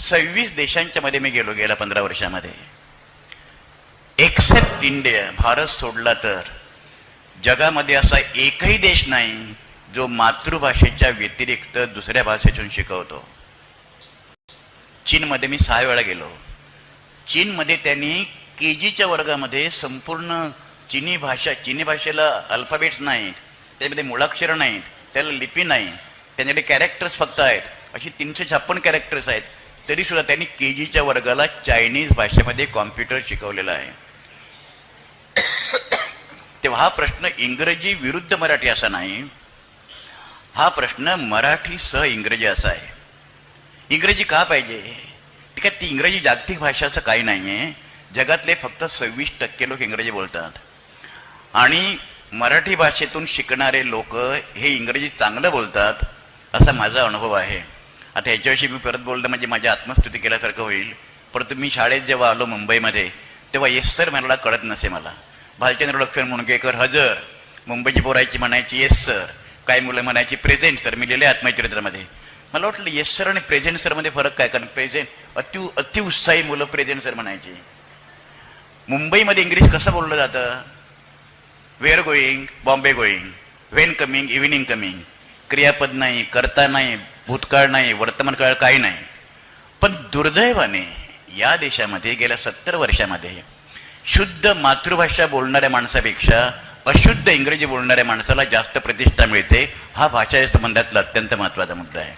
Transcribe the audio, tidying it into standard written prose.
26 देशांच्या मध्ये मी गेलो गेल्या 15 वर्षामध्ये. एक्सेप्ट इंडिया, भारत सोडला तर जगामध्ये असा एकही देश नाही जो मातृभाषेच्या व्यतिरिक्त दुसऱ्या भाषेतून शिकवतो. चीनमध्ये मी 6 वेळा गेलो. चीनमध्ये त्यांनी KGच्या वर्गामध्ये संपूर्ण चीनी भाषेला अल्फाबेट्स नाहीत, त्यामध्ये मुळाक्षरं नाहीत, त्याला लिपी नाही, त्यांच्याकडे कॅरेक्टर्स फक्त आहेत. अशी 356 कॅरेक्टर्स आहेत. तरीसुद्धा त्यांनी KGच्या वर्गाला चायनीज भाषेमध्ये कॉम्प्युटर शिकवलेला आहे. तेव्हा हा प्रश्न इंग्रजी विरुद्ध मराठी असा नाही, हा प्रश्न मराठी सह इंग्रजी असा आहे. इंग्रजी का पाहिजे? ठीक आहे, ती इंग्रजी जागतिक भाषाचं काही नाही आहे. जगातले फक्त 26% लोक इंग्रजी बोलतात आणि मराठी भाषेतून शिकणारे लोक हे इंग्रजी चांगलं बोलतात असा माझा अनुभव आहे. आता ह्याच्याविषयी मी परत बोलणं म्हणजे माझी आत्मस्तुती केल्यासारखं होईल. परंतु मी शाळेत जेव्हा आलो मुंबईमध्ये तेव्हा येस सर मला कळत नसे. मला भालचंद्र लक्ष्मण मुणगेकर हजर, मुंबईची पोरायची म्हणायची येस सर, काही मुलं म्हणायची प्रेझेंट सर. मी लिहिले आत्मचरित्रामध्ये. मला वाटलं येस सर आणि प्रेझेंट सरमध्ये फरक काय? कारण प्रेझेंट अतिउत्साही मुलं प्रेझेंट सर म्हणायची. मुंबईमध्ये इंग्लिश कसं बोललं जातं? Where going, Bombay going, when coming, evening coming. क्रियापद नाही, कर्ता नाही, भूतकाळ नाही, वर्तमान काळ काही नाही. पण दुर्दैवाने या देशामध्ये गेल्या 70 वर्षामध्ये शुद्ध मातृभाषा बोलणाऱ्या माणसापेक्षा अशुद्ध इंग्रजी बोलणाऱ्या माणसाला जास्त प्रतिष्ठा मिळते. हा भाषा संबंधातला अत्यंत महत्त्वाचा मुद्दा आहे.